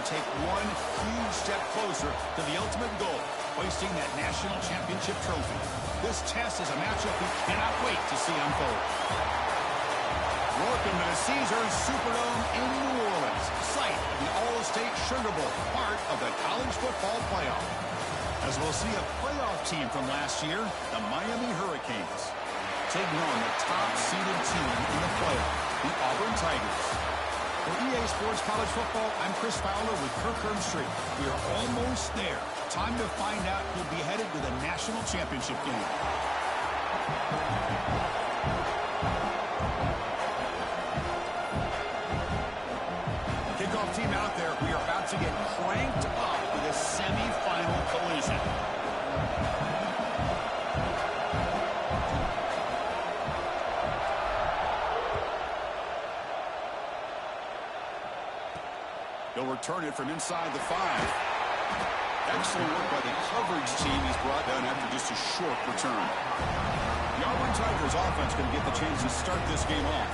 take one huge step closer to the ultimate goal, hoisting that national championship trophy. This test is a matchup we cannot wait to see unfold. Welcome to the Caesars Superdome in New Orleans, site of the All-State Sugar Bowl, part of the college football playoff. As we'll see a playoff team from last year, the Miami Hurricanes, taking on the top-seeded team in the playoff, the Auburn Tigers. For EA Sports College Football, I'm Chris Fowler with Kirk Herbstreit. We are almost there. Time to find out who'll be headed to the national championship game. Kickoff team out there. We are about to get cranked up with a semifinal collision. They'll return it from inside the 5. Excellent work by the coverage team. He's brought down after just a short return. The Auburn Tigers offense going to get the chance to start this game off.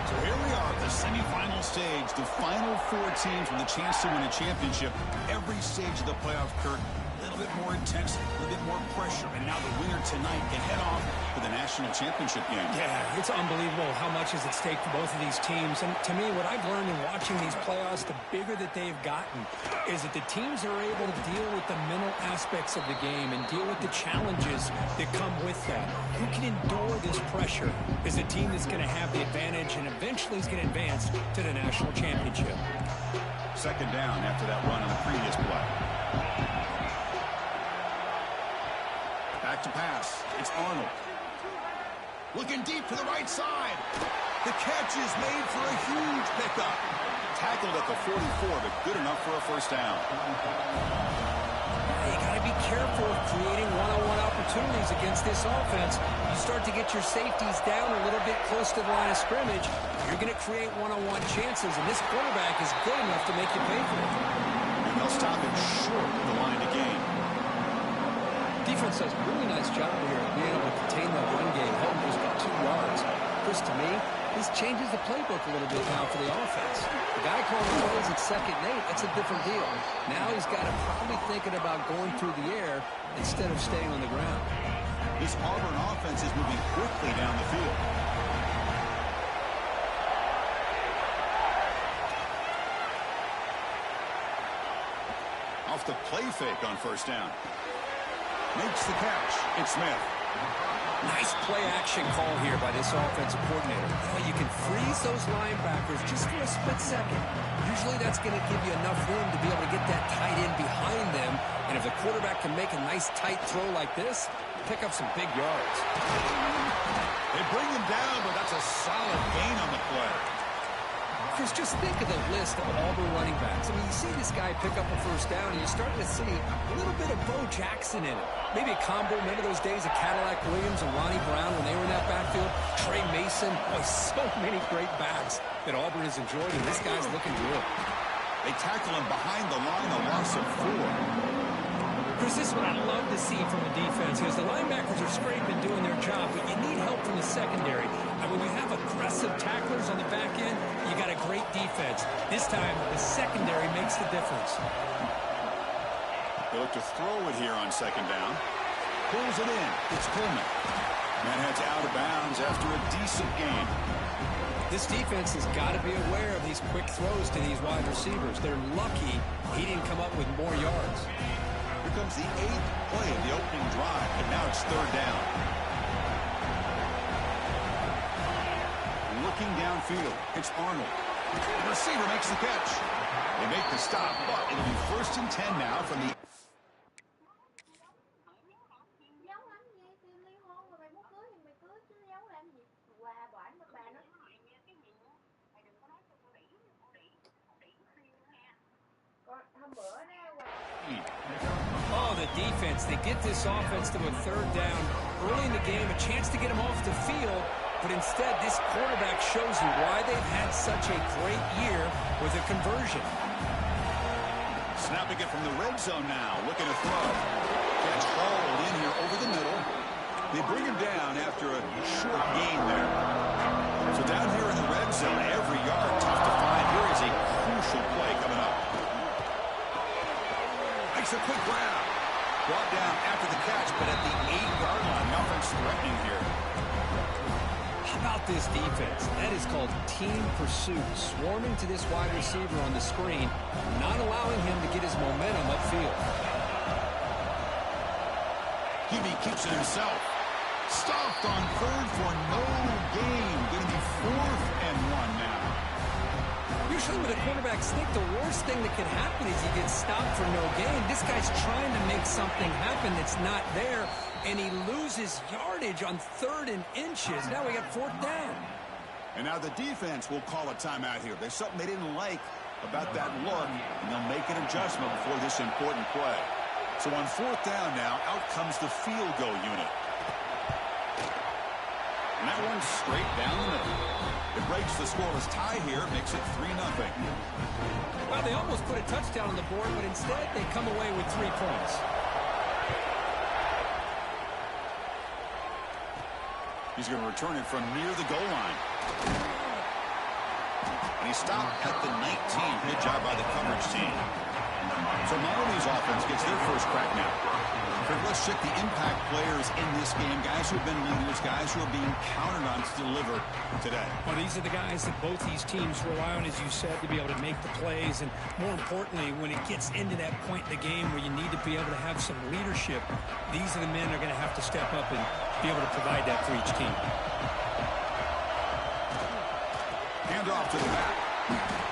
So here we are at the semifinal stage. The final 4 teams with a chance to win a championship. Every stage of the playoffs, Kirk, a little bit more intense, a little bit more pressure. And now the winner tonight can head off to the national championship game. Yeah, it's unbelievable how much is at stake for both of these teams. And to me, what I've learned in watching these playoffs, the bigger that they've gotten, is that the teams are able to deal with the mental aspects of the game and deal with the challenges that come with that. Who can endure this pressure is the team that's going to have the advantage and eventually is going to advance to the national championship. Second down after that run on the previous play. Back to pass. It's Arnold. Looking deep to the right side. The catch is made for a huge pickup. Tackled at the 44, but good enough for a first down. You got to be careful of creating one-on-one opportunities against this offense. You start to get your safeties down a little bit close to the line of scrimmage, you're going to create one-on-one chances, and this quarterback is good enough to make you pay for it. And they'll stop it short of the line to gain. Defense does a really nice job here of being able to contain that run game, held just about 2 yards. Chris, to me, this changes the playbook a little bit now for the offense. The guy calling the plays at 2nd and 8, that's a different deal. Now he's got to probably thinking about going through the air instead of staying on the ground. This Auburn offense is moving quickly down the field. Off the play fake on first down. Makes the catch. It's Smith. Nice play-action call here by this offensive coordinator. You can freeze those linebackers just for a split second. Usually that's going to give you enough room to be able to get that tight end behind them. And if the quarterback can make a nice tight throw like this, pick up some big yards. They bring him down, but that's a solid gain on the play. Chris, just think of the list of Auburn running backs. I mean, you see this guy pick up a first down, and you're starting to see a little bit of Bo Jackson in it. Maybe a combo. Remember those days of Cadillac Williams and Ronnie Brown when they were in that backfield? Trey Mason. Boy, so many great backs that Auburn has enjoyed, and this guy's looking good. They tackle him behind the line, a loss of 4. Chris, this is what I love to see from a defense is the linebackers are scraping, doing their job, but you need help from the secondary. And when you have aggressive tacklers on the back end, you got a great defense. This time, the secondary makes the difference. They look to throw it here on 2nd down. Pulls it in. It's Coleman. That heads out of bounds after a decent gain. This defense has got to be aware of these quick throws to these wide receivers. They're lucky he didn't come up with more yards. Here comes the 8th play of the opening drive, and now it's 3rd down. Looking downfield, it's Arnold. The receiver makes the catch. They make the stop, but it'll be 1st and 10 now from the... Oh, the defense. They get this offense to a 3rd down early in the game, a chance to get him off the field, but instead this quarterback shows you why they've had such a great year with a conversion. Snapping it from the red zone now, looking to throw. Catch hauled in here over the middle. They bring him down after a short gain there. So down here in the red zone, every yard tough to find. Here is a crucial play coming up. makes a quick grab. Brought down after the catch, but at the 8-yard line. Nothing's threatening here. How about this defense? That is called team pursuit. Swarming to this wide receiver on the screen, not allowing him to get his momentum upfield. Hebe keeps it himself. Stopped on third for no gain. Going to be 4th and 1 now. Usually with a quarterback sneak, the worst thing that can happen is he gets stopped for no gain. This guy's trying to make something happen that's not there, and he loses yardage on 3rd and inches. Now we got 4th down. And now the defense will call a timeout here. There's something they didn't like about that look, and they'll make an adjustment before this important play. So on 4th down now, out comes the field goal unit. And that one's straight down the middle. It breaks the scoreless tie here, makes it 3-0. Well, they almost put a touchdown on the board, but instead they come away with 3 points. He's going to return it from near the goal line. And he stopped at the 19. Good job by the coverage team. So Miami's offense gets their first crack now. Let's check the impact players in this game, guys who have been leaders, guys who are being counted on to deliver today. Well, these are the guys that both these teams rely on, as you said, to be able to make the plays. And more importantly, when it gets into that point in the game where you need to be able to have some leadership, these are the men that are going to have to step up and be able to provide that for each team. Hand off to the back.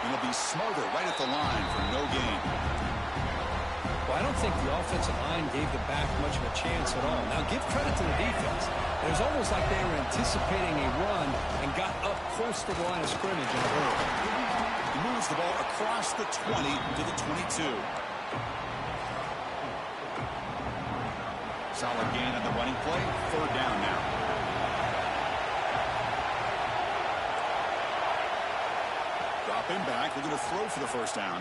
And he'll be smothered right at the line for no gain. Well, I don't think the offensive line gave the back much of a chance at all. Now, give credit to the defense. It was almost like they were anticipating a run and got up close to the line of scrimmage in a hurry. He moves the ball across the 20 to the 22. Solid gain on the running play. 3rd down now. Dropping back. They're going to throw for the first down.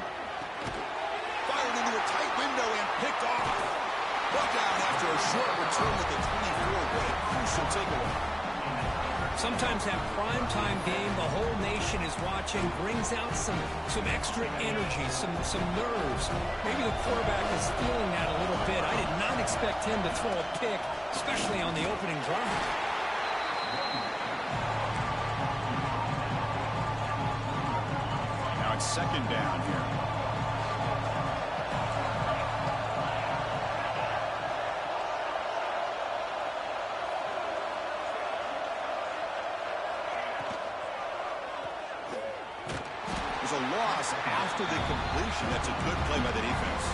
Fired into a tight window and picked off. Brought down after a short return at the 24. What a crucial takeaway. Sometimes that primetime game, the whole nation is watching, brings out some extra energy, some nerves. Maybe the quarterback is feeling that a little bit. I did not expect him to throw a pick, especially on the opening drive. Now it's 2nd down here. A loss after the completion. That's a good play by the defense.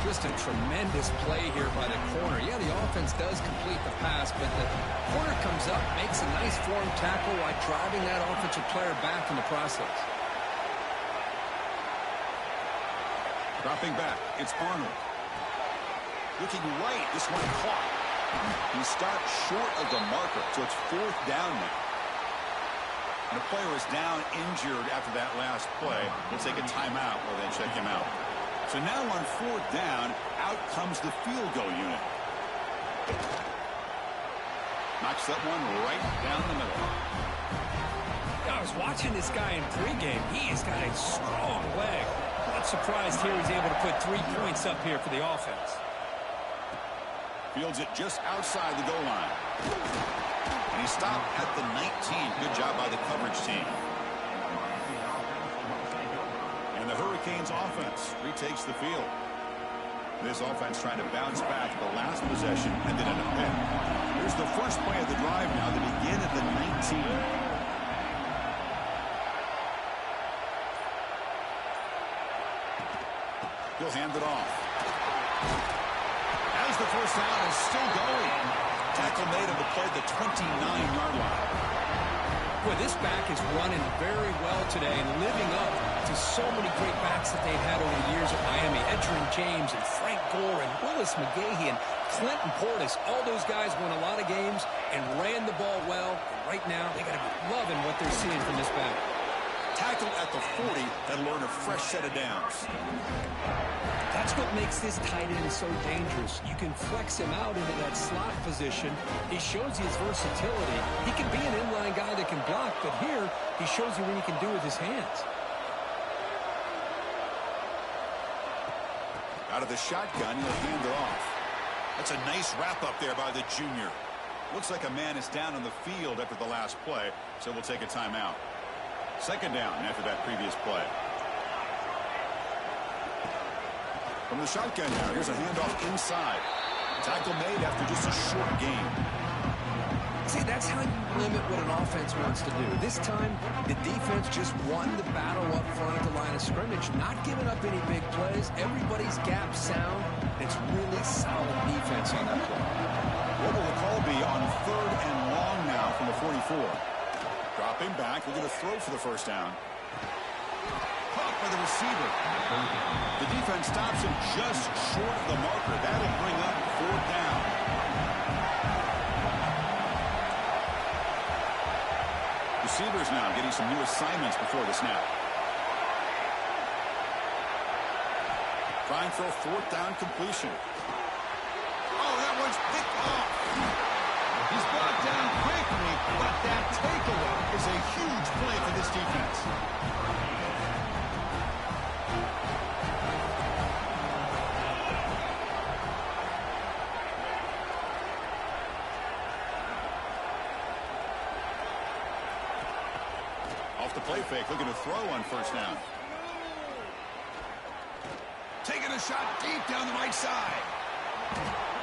Just a tremendous play here by the corner. Yeah, the offense does complete the pass, but the corner comes up, makes a nice form tackle while driving that offensive player back in the process. Dropping back, it's Arnold. Looking right, this one caught. He stopped short of the marker, so it's 4th down now. And the player is down injured after that last play. We'll take a timeout while they check him out. So now on 4th down, out comes the field goal unit. Knocks that one right down the middle. I was watching this guy in pregame. He's got a strong leg. Not surprised here he's able to put 3 points up here for the offense. Fields it just outside the goal line. And he stopped at the 19. Good job by the coverage team. And the Hurricanes offense retakes the field. This offense trying to bounce back. The last possession ended in a pick. Here's the first play of the drive now. They begin at the 19. He'll hand it off. As the first down is still going. Tackle made him to play the 29-yard line. Boy, this back is running very well today and living up to so many great backs that they've had over the years at Miami. Edgerrin James and Frank Gore and Willis McGahee and Clinton Portis. All those guys won a lot of games and ran the ball well. And right now, they got to be loving what they're seeing from this back. Tackled at the 40, that'll earn a fresh set of downs. That's what makes this tight end so dangerous. You can flex him out into that slot position. He shows you his versatility. He can be an inline guy that can block, but here he shows you what he can do with his hands. Out of the shotgun, he'll hand it off. That's a nice wrap-up there by the junior. Looks like a man is down on the field after the last play, so we'll take a timeout. Second down after that previous play. From the shotgun now, here's a handoff inside. Tackle made after just a short gain. See, that's how you limit what an offense wants to do. This time, the defense just won the battle up front at the line of scrimmage, not giving up any big plays. Everybody's gap sound. It's really solid defense on that play. What will the call be on 3rd and long now from the 44? Dropping back, we're going to throw for the first down. Caught by the receiver. The defense stops him just short of the marker. That'll bring up 4th down. Receivers now getting some new assignments before the snap. Trying for a 4th down completion. Oh, that one's picked off. He's brought down quickly, but that takeaway is a huge play for this defense. Off the play fake, looking to throw on first down. Taking a shot deep down the right side.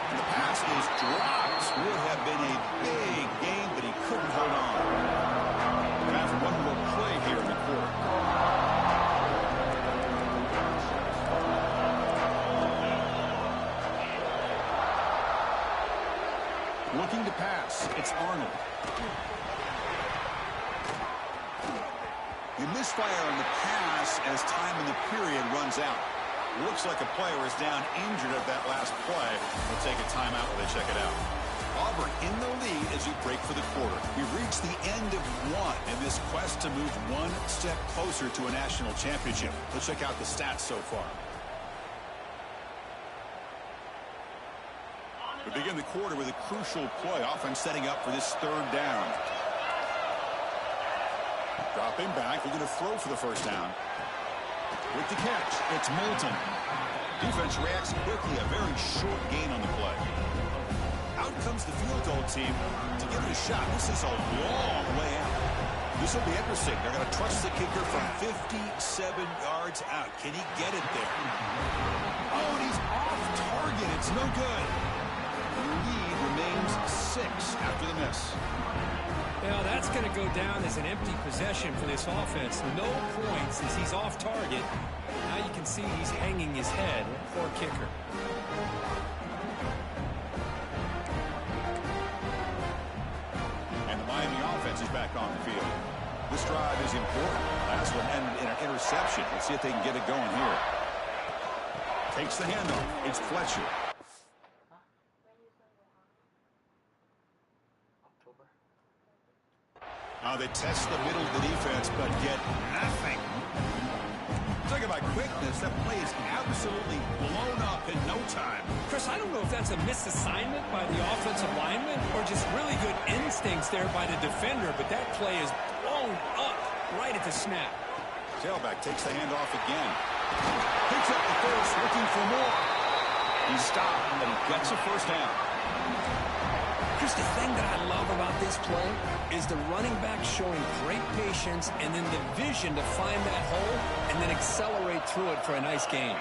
And the pass is dropped. Would have been a big game, but he couldn't hold on. Time for one more play here in the quarter. Looking to pass. It's Arnold. A misfire on the pass as time in the period runs out. Looks like a player is down injured at that last play. We'll take a timeout while they check it out. Auburn in the lead as we break for the quarter. We've reached the end of one in this quest to move one step closer to a national championship. Let's check out the stats so far. We begin the quarter with a crucial play. Offense setting up for this 3rd down. Dropping back. We're going to throw for the first down. With the catch, it's Moulton. Defense reacts quickly. A very short gain on the play. Out comes the field goal team to give it a shot. This is a long way out. This will be interesting. They're going to trust the kicker from 57 yards out. Can he get it there? Oh, and he's off target. It's no good. The lead remains 6 after the miss. Well, that's going to go down as an empty possession for this offense. No points as he's off target. Now you can see he's hanging his head. Poor kicker. And the Miami offense is back on the field. This drive is important. Last one ended in an interception. Let's see if they can get it going here. Takes the handoff. It's Fletcher. They test the middle of the defense, but get nothing. Talk about quickness. That play is absolutely blown up in no time. Chris, I don't know if that's a misassignment by the offensive lineman or just really good instincts there by the defender, but that play is blown up right at the snap. Tailback takes the handoff again. Picks up the first, looking for more. He stopped, but he gets a first down. Chris, the thing that I love about this play is the running back showing great patience and then the vision to find that hole and then accelerate through it for a nice gain.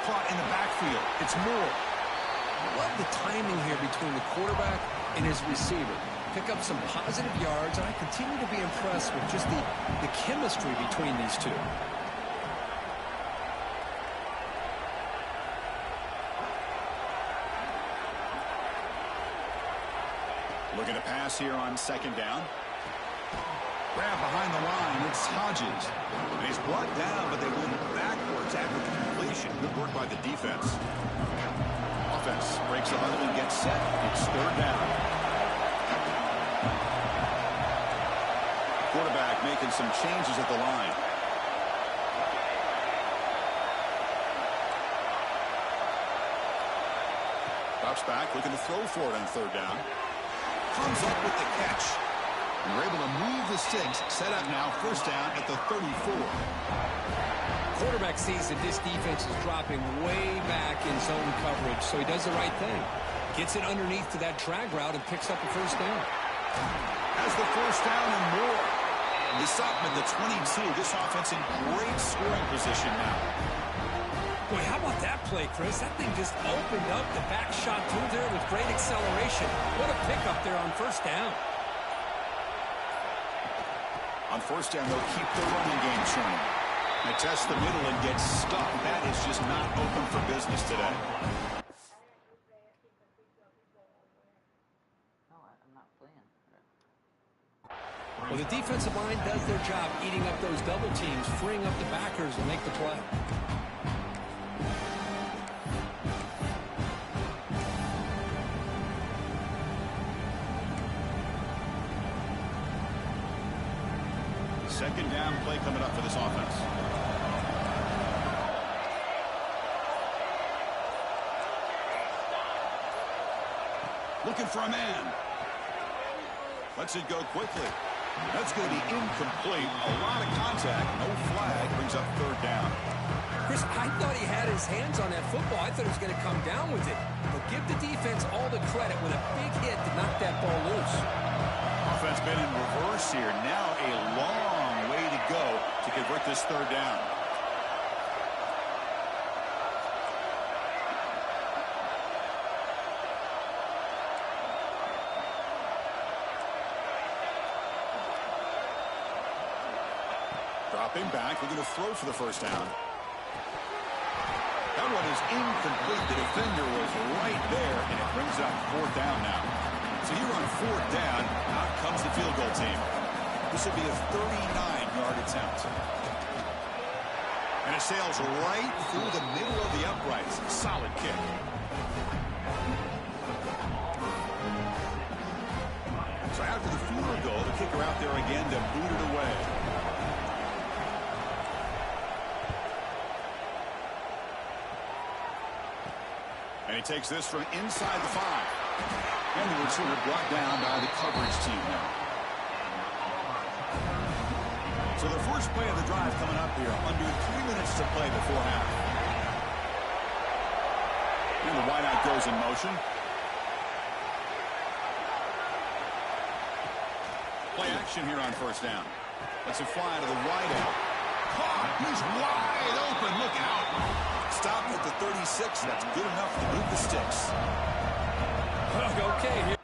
Caught in the backfield. It's Moore. I love the timing here between the quarterback and his receiver. Pick up some positive yards, and I continue to be impressed with just the chemistry between these two. Looking to pass here on second down. Grab behind the line. It's Hodges. And he's brought down, but they went backwards after the completion. Good work by the defense. Offense breaks the huddle and gets set. It's 3rd down. Quarterback making some changes at the line. Drops back, looking to throw for it on third down. Comes up with the catch. And we're able to move the sticks. Set up now, first down at the 34. Quarterback sees that this defense is dropping way back in zone coverage, so he does the right thing. Gets it underneath to that drag route and picks up a first down. Has the first down and more. This up at the 22. This offense in great scoring position now. Boy, how about that play, Chris? That thing just opened up the back shot through there with great acceleration. What a pickup there on first down. On first down, they'll keep the running game churning. They test the middle and get stuck. That is just not open for business today. Well, the defensive line does their job eating up those double teams, freeing up the backers to make the play. Second down play coming up for this offense. Looking for a man. Lets it go quickly. That's going to be incomplete. A lot of contact. No flag. Brings up third down. Chris, I thought he had his hands on that football. I thought he was going to come down with it. But give the defense all the credit with a big hit to knock that ball loose. Offense been in reverse here. Now a long way to go to convert this third down. Dropping back, we're going to throw for the first down. That one is incomplete. The defender was right there, and it brings up fourth down now. So here on fourth down, out comes the field goal team. This will be a 39-yard attempt. And it sails right through the middle of the uprights. Solid kick. So after the field goal, the kicker out there again to boot it away. And he takes this from inside the 5. And the receiver brought down by the coverage team now. So the first play of the drive coming up here. Under 3 minutes to play before half. And the wideout goes in motion. Play action here on first down. Let's it fly to the wideout. Caught. He's wide open. Look out. Stop at the 36. That's good enough to move the sticks. Okay. Here.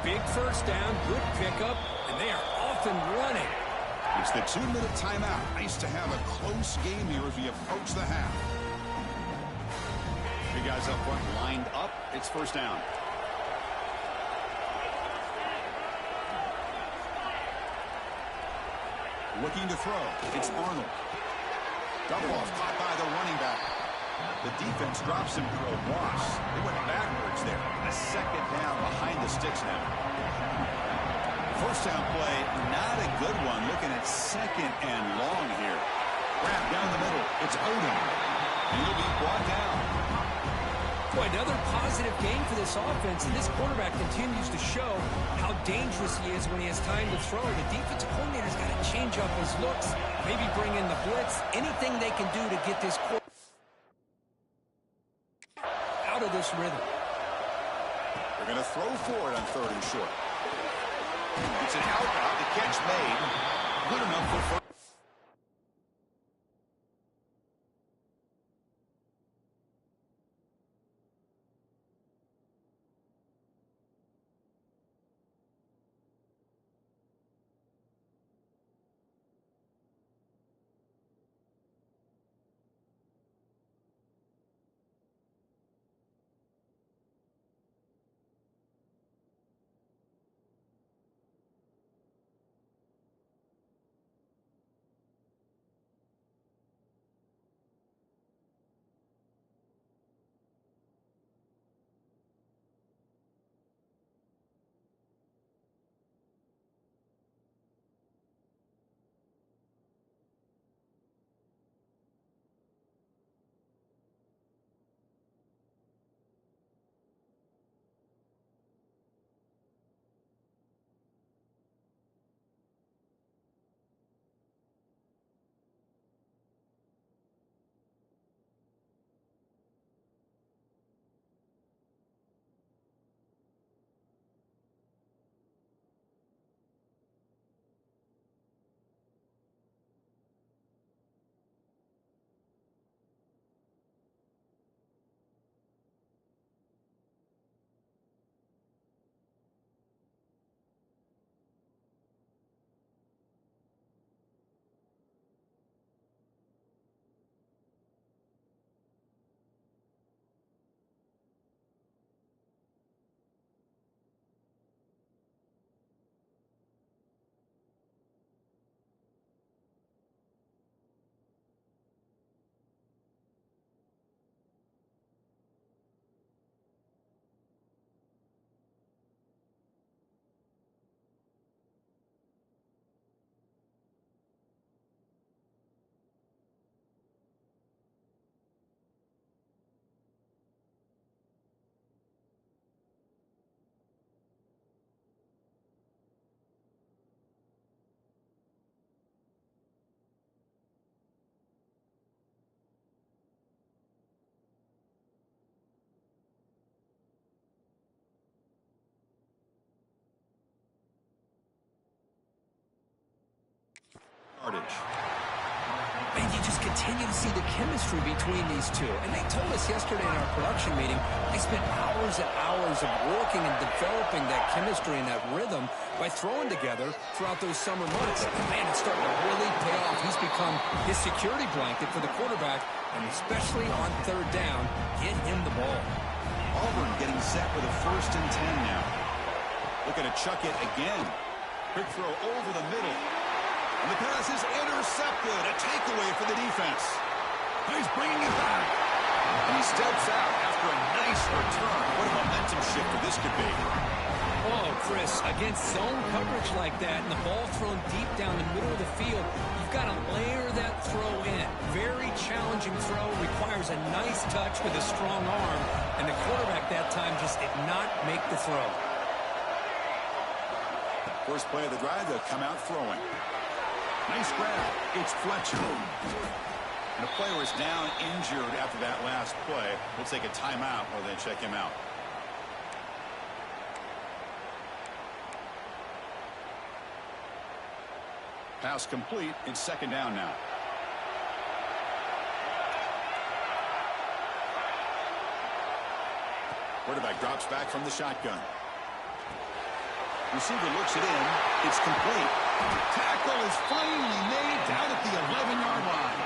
Big first down, good pickup, and they are off and running. It's the 2-minute timeout. Nice to have a close game here as we approach the half. Three guys up front lined up. It's first down. Looking to throw. It's Arnold. Double off caught by the running back. The defense drops him for a loss. They went backwards there. A second down behind the sticks now. First down play, not a good one. Looking at second and long here. Wrap down the middle. It's Odom. And he'll be brought down. Boy, another positive game for this offense, and this quarterback continues to show how dangerous he is when he has time to throw. The defensive coordinator's got to change up his looks, maybe bring in the blitz, anything they can do to get this quarterback out of this rhythm. They're going to throw for it on third and short. It's an out route. The catch made. Good enough for first. Yardage. And you just continue to see the chemistry between these two. And they told us yesterday in our production meeting, they spent hours and hours of working and developing that chemistry and that rhythm by throwing together throughout those summer months. And man, it's starting to really pay off. He's become his security blanket for the quarterback, and especially on third down, get him the ball. Auburn getting set with a 1st and 10 now. Looking to chuck it again. Quick throw over the middle. And the pass is intercepted. A takeaway for the defense. He's bringing it back. And he steps out after a nice return. What a momentum shifter this could be. Oh, Chris, against zone coverage like that and the ball thrown deep down the middle of the field, you've got to layer that throw in. Very challenging throw. Requires a nice touch with a strong arm. And the quarterback that time just did not make the throw. First play of the drive, they'll come out throwing. Nice grab. It's Fletcher. And the player is down injured after that last play. We'll take a timeout while they check him out. Pass complete. It's 2nd down now. Quarterback drops back from the shotgun. Receiver looks it in. It's complete. Tackle is finally made down at the 11-yard line.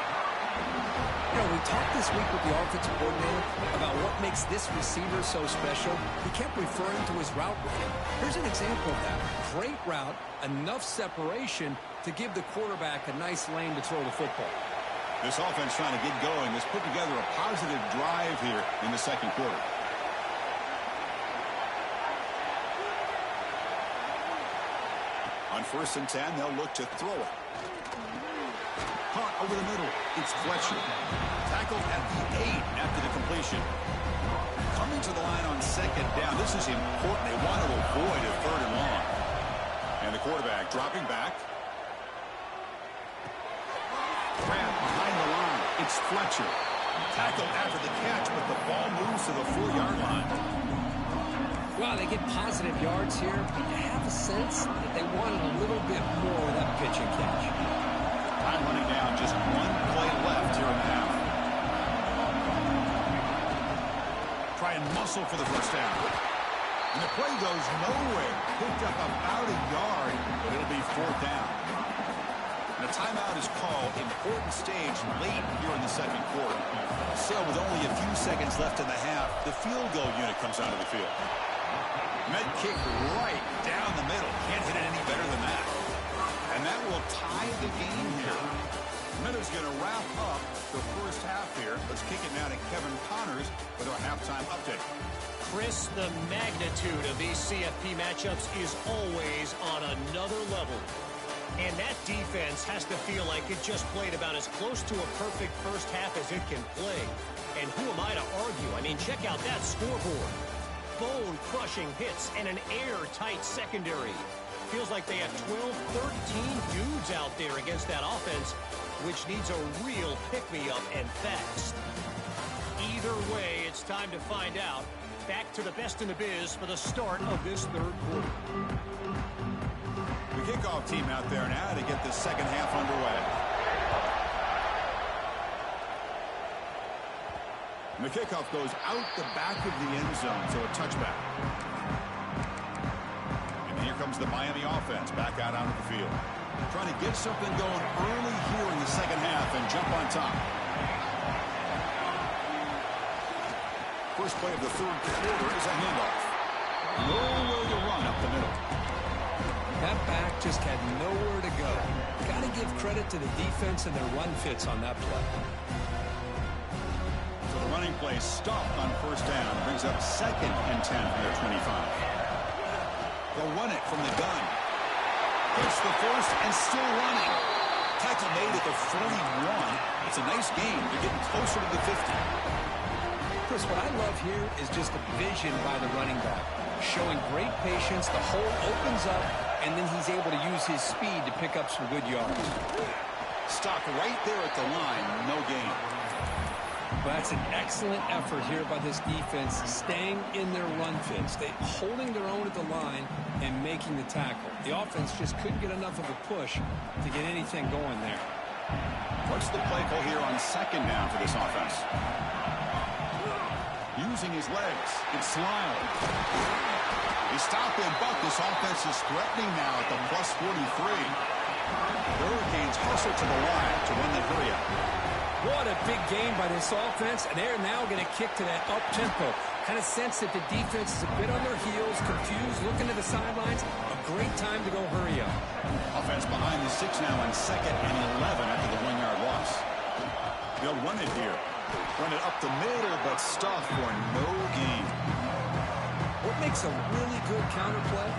You know, we talked this week with the offensive coordinator about what makes this receiver so special. He kept referring to his route running. Here's an example of that. Great route, enough separation to give the quarterback a nice lane to throw the football. This offense trying to get going has put together a positive drive here in the 2nd quarter. On 1st and 10, they'll look to throw it. Caught over the middle. It's Fletcher. Tackled at the 8 after the completion. Coming to the line on 2nd down. This is important. They want to avoid a 3rd and long. And the quarterback dropping back. Grab behind the line. It's Fletcher. Tackled after the catch, but the ball moves to the 4-yard line. Well, they get positive yards here, but you have a sense that they wanted a little bit more of that pitch and catch. Time running down, just 1 play left here in the half. Try and muscle for the 1st down. And the play goes nowhere. Picked up about a yard, but it'll be 4th down. And a timeout is called. Important stage late here in the 2nd quarter. So with only a few seconds left in the half, the field goal unit comes out of the field. Med kick right down the middle. Can't hit it any better than that. And that will tie the game here. Meadows going to wrap up the 1st half here. Let's kick it now to Kevin Connors with our halftime update. Chris, the magnitude of these CFP matchups is always on another level. And that defense has to feel like it just played about as close to a perfect 1st half as it can play. And who am I to argue? I mean, check out that scoreboard. Bone-crushing hits and an airtight secondary. Feels like they have 12, 13 dudes out there against that offense, which needs a real pick-me-up and fast. Either way, it's time to find out. Back to the best in the biz for the start of this 3rd quarter. The kickoff team out there now to get the 2nd half underway. And the kickoff goes out the back of the end zone, so a touchback. And here comes the Miami offense back out onto the field. Trying to get something going early here in the 2nd half and jump on top. First play of the 3rd quarter is a handoff. Nowhere to run up the middle. That back just had nowhere to go. Got to give credit to the defense and their run fits on that play. So the running play stopped on 1st down. Brings up 2nd and 10 from their 25. They'll run it from the gun. Hits the 1st and still running. Tackle made at the 41. It's a nice game. They're getting closer to the 50. Chris, what I love here is just the vision by the running back. Showing great patience. The hole opens up, and then he's able to use his speed to pick up some good yards. Stopped right there at the line. No gain. Well, that's an excellent effort here by this defense, staying in their run fits. They holding their own at the line and making the tackle. The offense just couldn't get enough of a push to get anything going there. What's the play call here on second down for this offense? Using his legs, it's Lyle. They stop him, but this offense is threatening now at the plus 43. The Hurricanes hustle to the line to run the hurry up. What a big game by this offense, and they're now going to kick to that up-tempo. Kind of sense that the defense is a bit on their heels, confused, looking to the sidelines. A great time to go hurry up. Offense behind the 6 now on 2nd and 11 after the 1-yard loss. They'll run it here. Run it up the middle, but stuffed for no gain. What makes a really good counterplay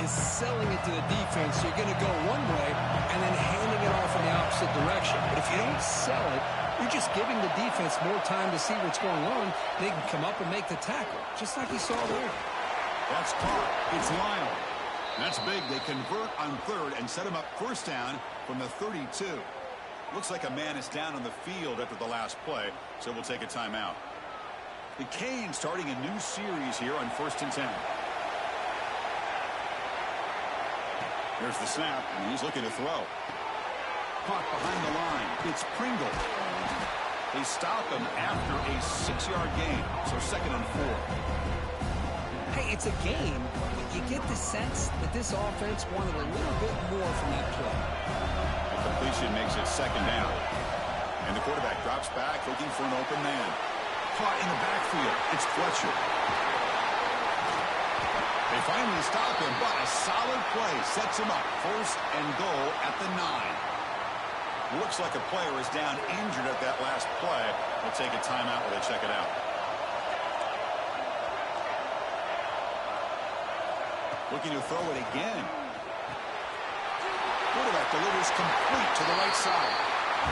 is selling it to the defense. So you're going to go one way and then handing it off in the opposite direction. But if you don't sell it, you're just giving the defense more time to see what's going on. They can come up and make the tackle, just like you saw there. That's caught. It's Lyle. That's big. They convert on 3rd and set him up 1st down from the 32. Looks like a man is down on the field after the last play, so we'll take a timeout. The Canes starting a new series here on 1st and 10. There's the snap, and he's looking to throw. Caught behind the line. It's Pringle. They stop him after a 6-yard gain, so 2nd and 4. Hey, it's a game, but you get the sense that this offense wanted a little bit more from that play. The completion makes it 2nd down. And the quarterback drops back, looking for an open man. Caught in the backfield. It's Fletcher. They finally stop him, but a solid play sets him up. 1st and goal at the 9. Looks like a player is down injured at that last play. We'll take a timeout while they check it out. Looking to throw it again. Quarterback delivers complete to the right side.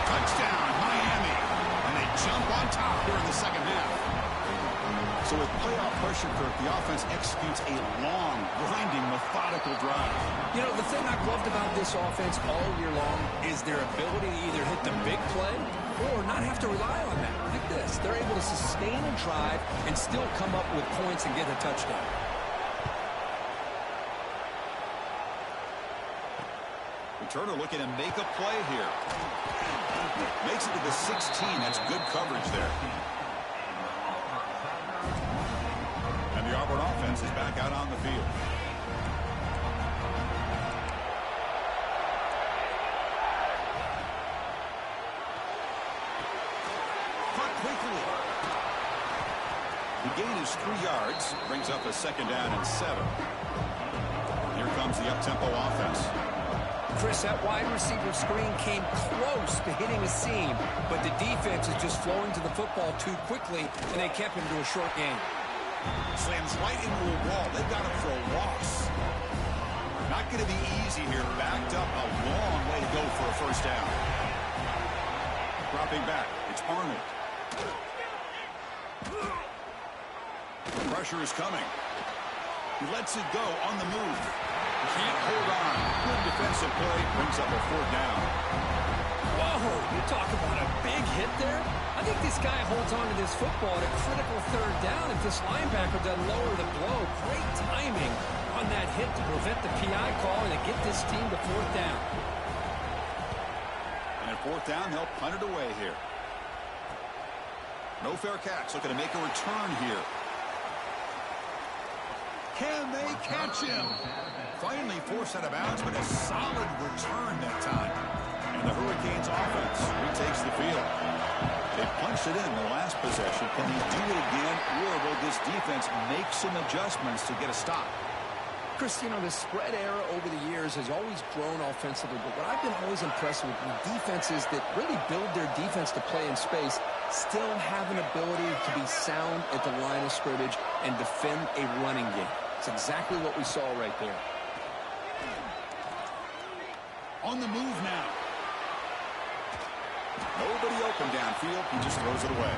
Touchdown, Miami. And they jump on top here in the 2nd half. So with playoff pressure, Kirk, the offense executes a long, grinding, methodical drive. You know, the thing I've loved about this offense all year long is their ability to either hit the big play or not have to rely on that. Like this. They're able to sustain a drive and still come up with points and get a touchdown. Turner looking to make a play here. Makes it to the 16. That's good coverage there. And the Auburn offense is back out on the field. Caught quickly. The gain is 3 yards. Brings up a 2nd down and 7. Here comes the up-tempo offense. Chris, that wide receiver screen came close to hitting a seam, but the defense is just flowing to the football too quickly, and they kept him to a short gain. Slams right into a wall. They've got him for a loss. Not going to be easy here. Backed up a long way to go for a 1st down. Dropping back. It's Arnold. The pressure is coming. He lets it go on the move. Can't hold on. Good defensive play. Brings up a 4th down. Whoa, you talk about a big hit there. I think this guy holds on to this football at a critical 3rd down if this linebacker doesn't lower the blow. Great timing on that hit to prevent the PI call and to get this team to 4th down. And at 4th down, they'll punt it away here. No fair catch. Looking to make a return here. Can they catch him? Finally forced out of bounds, but a solid return that time. And the Hurricanes offense retakes the field. They punched it in the last possession. Can they do it again, or will this defense make some adjustments to get a stop? Chris, you know, the spread era over the years has always grown offensively, but what I've been always impressed with defenses that really build their defense to play in space still have an ability to be sound at the line of scrimmage and defend a running game. It's exactly what we saw right there. On the move now. Nobody open downfield. He just throws it away.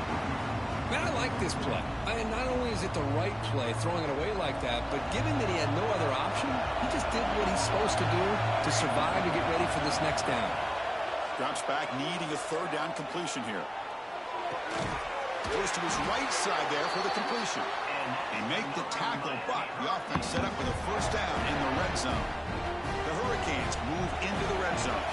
Man, I like this play. And not only is it the right play, throwing it away like that, but given that he had no other option, he just did what he's supposed to do to survive and get ready for this next down. Drops back, needing a 3rd down completion here. Goes to his right side there for the completion. They make the tackle, but the offense set up with a first down in the red zone. The Hurricanes move into the red zone.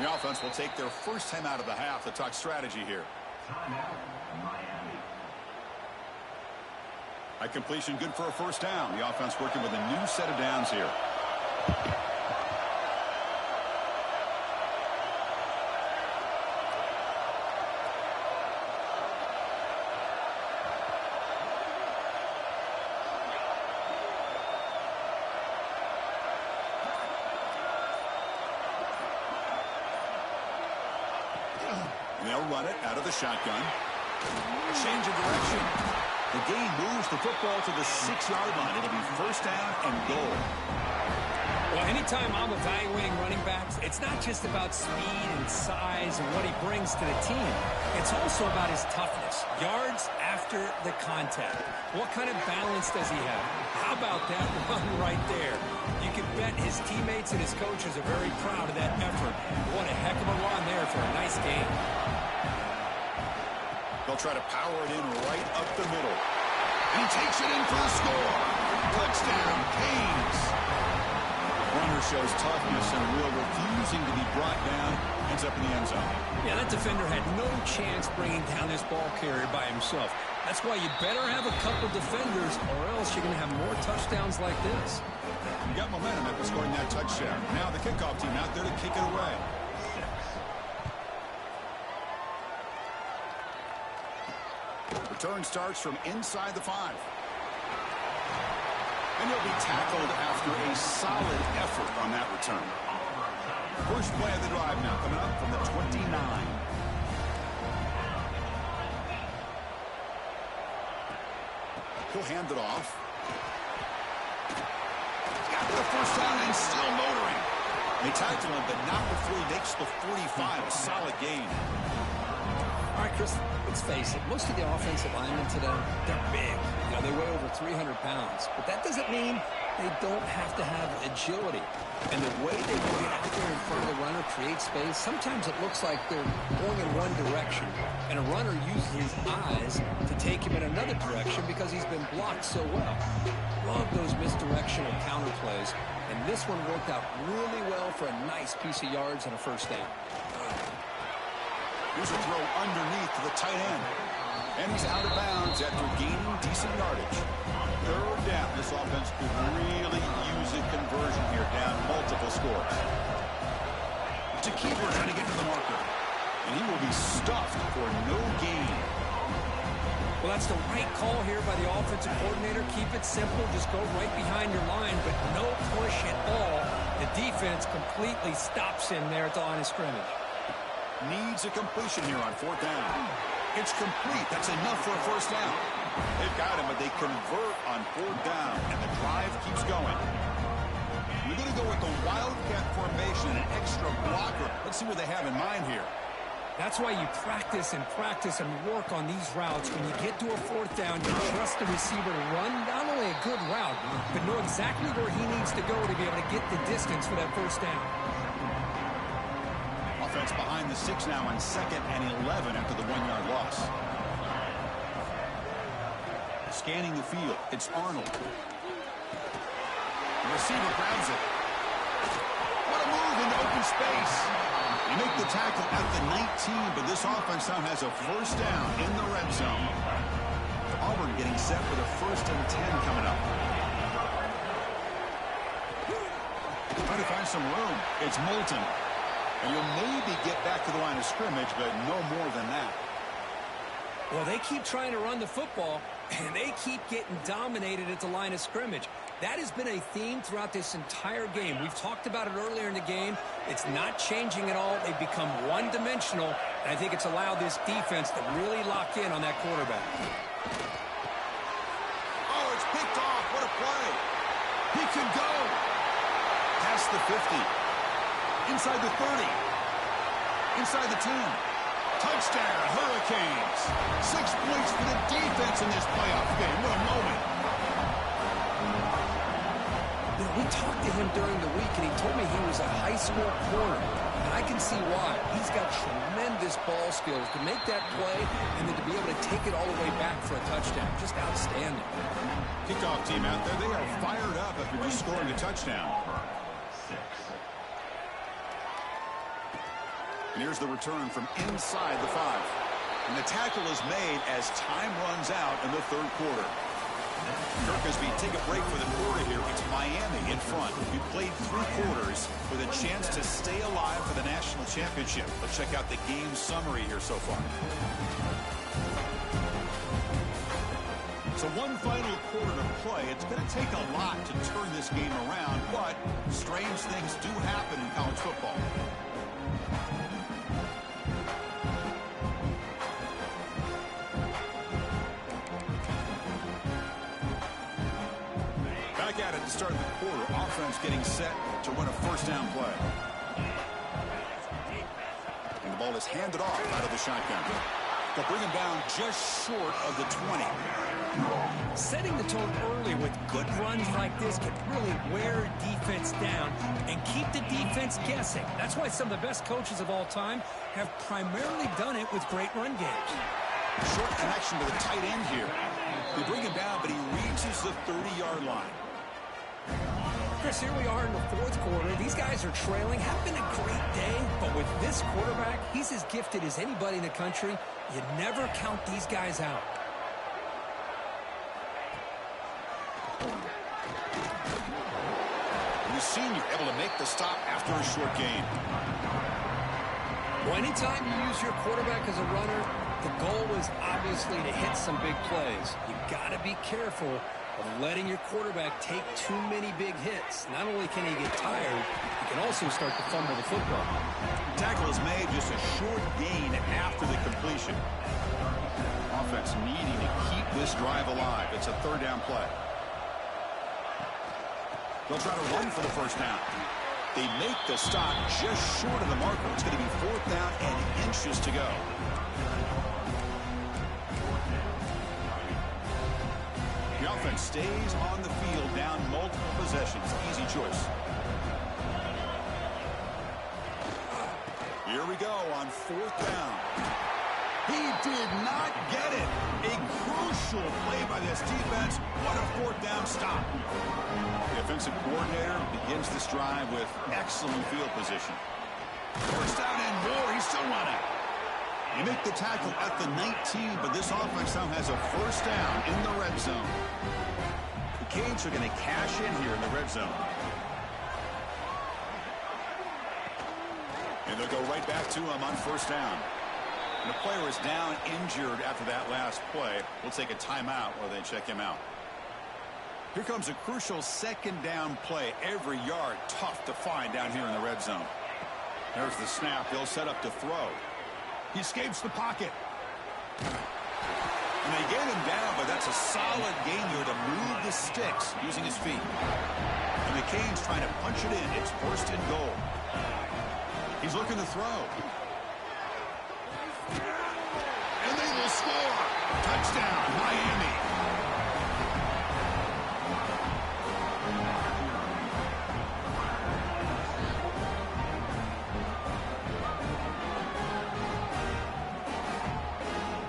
The offense will take their first time out of the half to talk strategy here. A completion good for a first down. The offense working with a new set of downs here. They'll run it out of the shotgun. A change of direction. The game moves the football to the 6-yard line. It'll be first down and goal. Well, anytime I'm evaluating running backs, it's not just about speed and size and what he brings to the team. It's also about his toughness. Yards after the contact. What kind of balance does he have? How about that run right there? You can bet his teammates and his coaches are very proud of that effort. What a heck of a run there for a nice game. They'll try to power it in right up the middle. And he takes it in for the score. Touchdown, Canes. Runner shows toughness and will, refusing to be brought down. Ends up in the end zone. Yeah, that defender had no chance bringing down this ball carrier by himself. That's why you better have a couple defenders, or else you're going to have more touchdowns like this. You got momentum after scoring that touchdown. Now the kickoff team out there to kick it away. Return starts from inside the 5. And he'll be tackled after a solid effort on that return. First play of the drive now coming up from the 29. He'll hand it off. Got the first down and still motoring. They tackle him, but not before he makes the 45. A solid gain. All right, Chris, let's face it. Most of the offensive linemen today, they're big. You know, they weigh over 300 pounds. But that doesn't mean they don't have to have agility. And the way they get out there in front of the runner, create space, sometimes it looks like they're going in one direction. And a runner uses his eyes to take him in another direction because he's been blocked so well. Love those misdirectional counter plays. And this one worked out really well for a nice piece of yards and a first down. Here's a throw underneath to the tight end. And he's out of bounds after gaining decent yardage. Third down. This offense could really use a conversion here, down multiple scores. It's a keeper trying to get to the marker. And he will be stuffed for no gain. Well, that's the right call here by the offensive coordinator. Keep it simple. Just go right behind your line, but no push at all. The defense completely stops him there at the line of scrimmage. Needs a completion here on fourth down. It's complete. That's enough for a first down. They've got him, but they convert on fourth down, and the drive keeps going. We're going to go with the Wildcat formation, an extra blocker. Let's see what they have in mind here. That's why you practice and work on these routes. When you get to a fourth down, you trust the receiver to run not only a good route, but know exactly where he needs to go to be able to get the distance for that first down. Offense behind the 6 now on 2nd and 11 after the 1-yard loss. Scanning the field, it's Arnold. The receiver grabs it. What a move into open space. They make the tackle at the 19, but this offense now has a first down in the red zone. Auburn getting set for the 1st and 10 coming up. Trying to find some room. It's Moulton. And you'll maybe get back to the line of scrimmage, but no more than that. Well, they keep trying to run the football, and they keep getting dominated at the line of scrimmage. That has been a theme throughout this entire game. We've talked about it earlier in the game. It's not changing at all. They've become one-dimensional, and I think it's allowed this defense to really lock in on that quarterback. Oh, it's picked off. What a play. He can go. Past the 50. Inside the 30. Inside the 10. Touchdown, Hurricanes. 6 points for the defense in this playoff game. What a moment. You know, we talked to him during the week, and he told me he was a high school corner. And I can see why. He's got tremendous ball skills to make that play and then to be able to take it all the way back for a touchdown. Just outstanding. Kickoff team out there, they are fired up after just scoring a touchdown. And here's the return from inside the 5. And the tackle is made as time runs out in the third quarter. Kirk, as we take a break for the quarter here, it's Miami in front. We played 3 quarters with a chance to stay alive for the national championship. Let's check out the game summary here so far. So one final quarter to play. It's going to take a lot to turn this game around, but strange things do happen in college football. Back at it to start the quarter. Offense getting set to run a first down play. And the ball is handed off out of the shotgun. They'll bring him down just short of the 20. Setting the tone early with good runs like this can really wear defense down and keep the defense guessing. That's why some of the best coaches of all time have primarily done it with great run games. Short connection to the tight end here. They bring him down, but he reaches the 30-yard line. Chris, here we are in the fourth quarter. These guys are trailing. Having a great day, but with this quarterback, he's as gifted as anybody in the country. You never count these guys out. The senior able to make the stop after a short gain. Well, anytime you use your quarterback as a runner, the goal is obviously to hit some big plays. You got to be careful of letting your quarterback take too many big hits. Not only can he get tired, he can also start to fumble the football. The tackle is made just a short gain after the completion. Offense needing to keep this drive alive. It's a third down play. They'll try to run for the first down. They make the stop just short of the marker. It's going to be fourth down and inches to go. The offense stays on the field down multiple possessions. Easy choice. Here we go on fourth down. He did not get it. A crucial play by this defense. What a fourth down stop. The offensive coordinator begins this drive with excellent field position. First down and more. He's still running. They make the tackle at the 19, but this offense now has a first down in the red zone. The Canes are going to cash in here in the red zone. And they'll go right back to him on first down. And the player is down injured after that last play. We'll take a timeout while they check him out. Here comes a crucial second down play. Every yard tough to find down here in the red zone. There's the snap. They'll set up to throw. He escapes the pocket. And they get him down, but that's a solid game here to move the sticks using his feet. And the Canes trying to punch it in. It's first and goal. He's looking to throw. And they will score. Touchdown, Miami.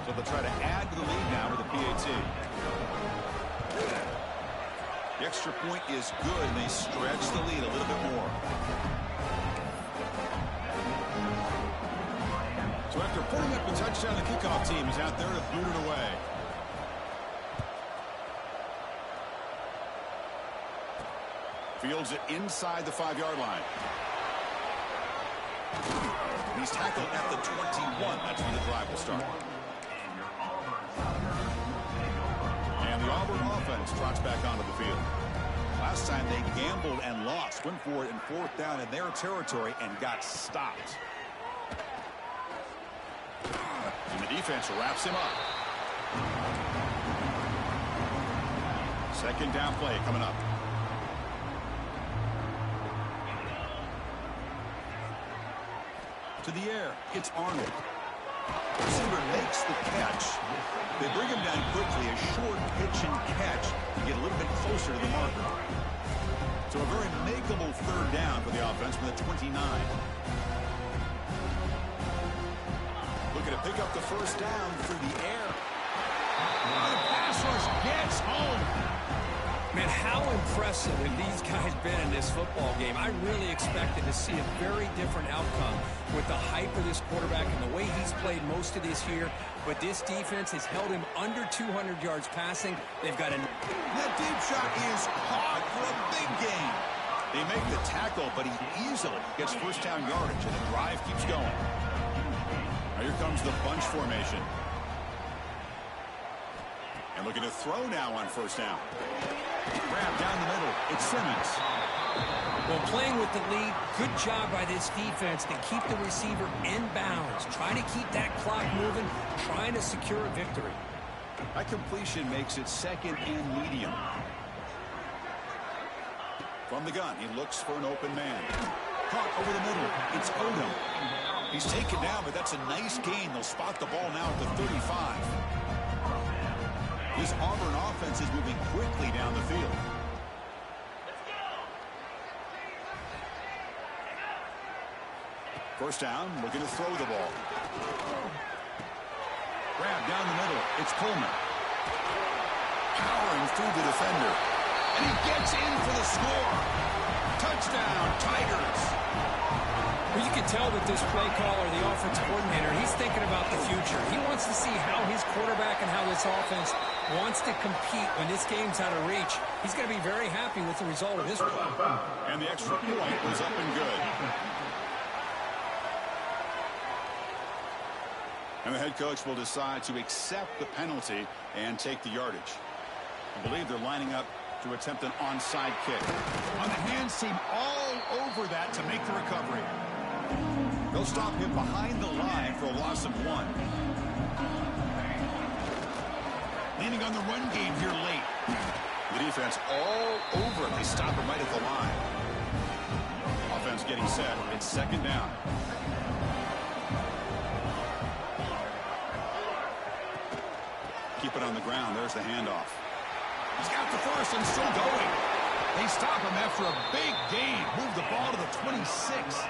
So they'll try to add to the lead now with a PAT. The extra point is good, and they stretch the lead a little bit more. So after putting up the touchdown, the kickoff team is out there to boot it away. Fields it inside the 5-yard line. He's tackled at the 21. That's where the drive will start. And the Auburn offense trots back onto the field. Last time they gambled and lost. Went for it in fourth down in their territory and got stopped. And the defense wraps him up. Second down play coming up. To the air, it's Arnold. Receiver makes the catch. They bring him down quickly, a short pitch and catch to get a little bit closer to the marker. So a very makeable third down for the offense from the 29. Looking to pick up the first down through the air. The pass rush gets home. Man, how impressive have these guys been in this football game? I really expected to see a very different outcome with the hype of this quarterback and the way he's played most of this year. But this defense has held him under 200 yards passing. They've got a... That deep shot is caught for a big gain. They make the tackle, but he easily gets first down yardage, and the drive keeps going. Now here comes the bunch formation. And looking to throw now on first down. Grab down the middle. It's Simmons. Well, playing with the lead, good job by this defense to keep the receiver in bounds, trying to keep that clock moving, trying to secure a victory. That completion makes it second and medium. From the gun, he looks for an open man. Caught over the middle. It's Odom. He's taken down, but that's a nice gain. They'll spot the ball now at the 35. This Auburn offense is moving quickly down the field. First down, looking to throw the ball. Grab down the middle. It's Coleman. Powering through the defender. And he gets in for the score. Touchdown, Tigers. Well, you can tell that this play caller, the offense coordinator, he's thinking about the future. He wants to see how his quarterback and how this offense wants to compete when this game's out of reach. He's going to be very happy with the result of this play. And the extra point was up and good. And the head coach will decide to accept the penalty and take the yardage. I believe they're lining up to attempt an onside kick. On the hands team all over that to make the recovery. They'll stop him behind the line for a loss of 1. Leaning on the run game here late. The defense all over it. They stop him right at the line. Offense getting set. It's second down. Keep it on the ground. There's the handoff. He's got the first and still going. They stop him after a big gain. Move the ball to the 26.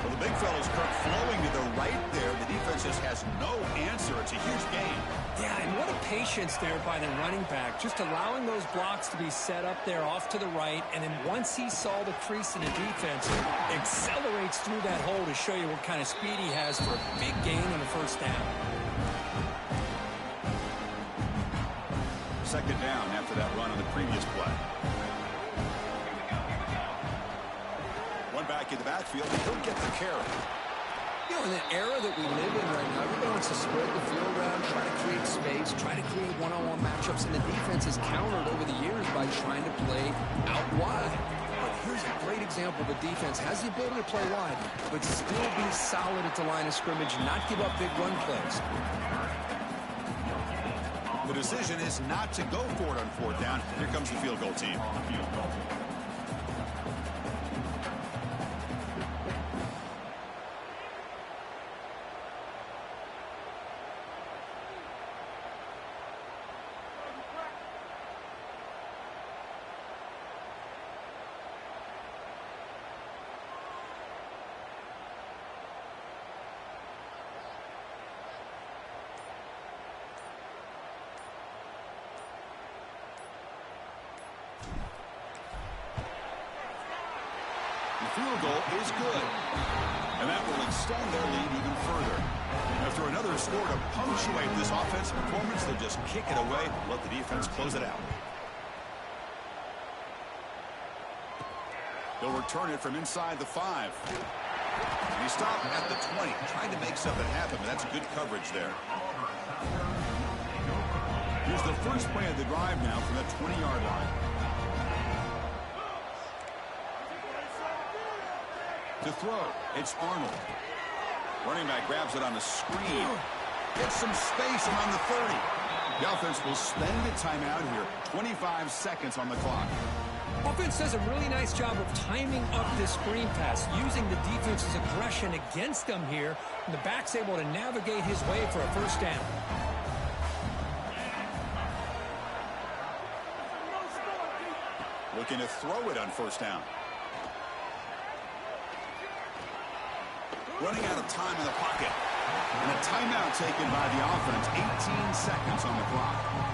Well, the big fellow's Kirk flowing to the right there. The defense just has no answer. It's a huge gain. Yeah, and what a patience there by the running back. Just allowing those blocks to be set up there off to the right. And then once he saw the crease in the defense, accelerates through that hole to show you what kind of speed he has for a big gain on the first down. Second down after that run on the previous play. One back in the backfield. He'll get the carry. You know, in the era that we live in right now, everybody wants to spread the field around, try to create space, try to create one-on-one matchups, and the defense has countered over the years by trying to play out wide. But here's a great example. The defense has the ability to play wide, but still be solid at the line of scrimmage, not give up big run plays. The decision is not to go for it on fourth down. Here comes the field goal team. The field goal is good. And that will extend their lead even further. After another score to punctuate this offensive performance, they'll just kick it away and let the defense close it out. They'll return it from inside the 5. He stopped at the 20, trying to make something happen, but that's good coverage there. Here's the first play of the drive now from the 20-yard line. To throw, it's Arnold. Running back grabs it on the screen. Gets some space around the 30. The offense will spend a timeout here. 25 seconds on the clock. Offense does a really nice job of timing up this screen pass, using the defense's aggression against them here, and the back's able to navigate his way for a first down. Looking to throw it on first down. Running out of time in the pocket. And a timeout taken by the offense. 18 seconds on the clock.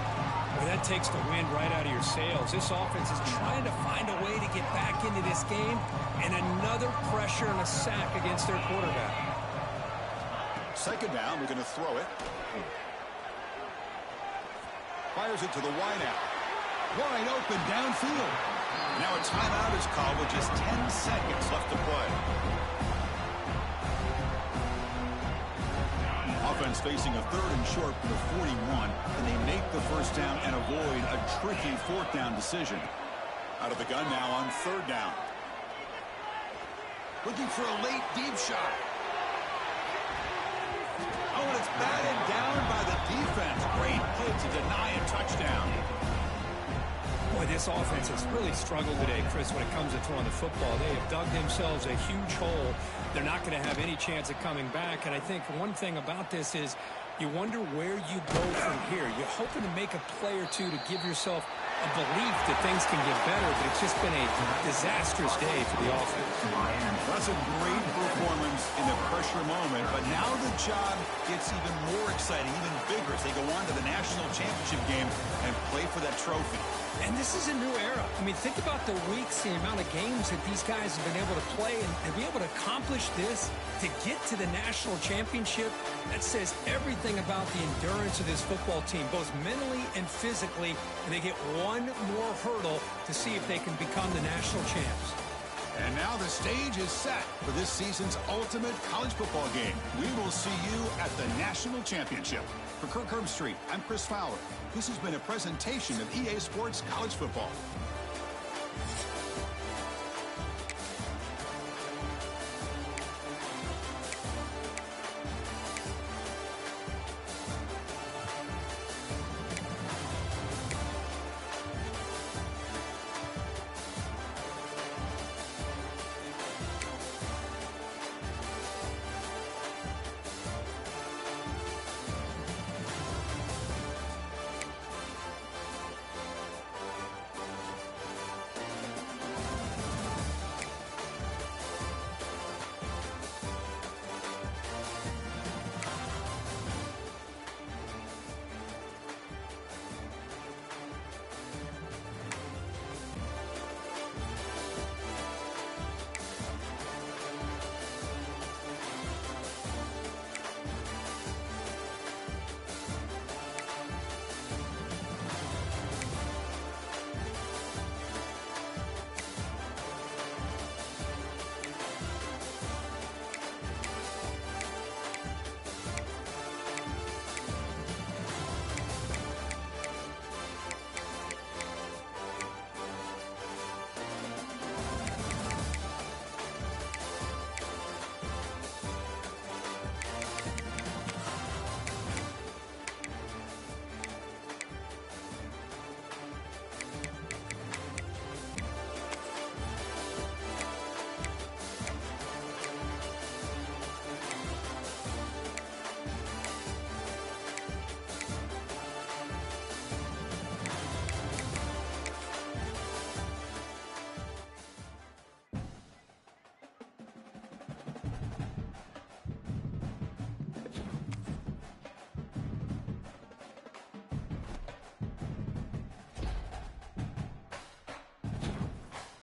Well, that takes the wind right out of your sails. This offense is trying to find a way to get back into this game, and another pressure and a sack against their quarterback. Second down, we're going to throw it. Fires it to the wideout. Wide open downfield. Now a timeout is called with just 10 seconds left to play. Offense facing a 3rd and short from the 41, and they make the first down and avoid a tricky 4th down decision. Out of the gun now on 3rd down. Looking for a late deep shot. Oh, and it's batted down by the defense. Great play to deny a touchdown. Boy, this offense has really struggled today, Chris, when it comes to throwing the football. They have dug themselves a huge hole. They're not going to have any chance of coming back. And I think one thing about this is you wonder where you go from here. You're hoping to make a play or two to give yourself a belief that things can get better, but it's just been a disastrous day for the offense. That's a great performance in the pressure moment, but now the job gets even more exciting, even bigger as they go on to the national championship game and play for that trophy. And this is a new era. I mean, think about the weeks, the amount of games that these guys have been able to play, and to be able to accomplish this, to get to the national championship, that says everything about the endurance of this football team, both mentally and physically, and they get one more hurdle to see if they can become the national champs. And now the stage is set for this season's ultimate college football game. We will see you at the national championship. For Kirk Herbstreit, I'm Chris Fowler. This has been a presentation of EA Sports College Football.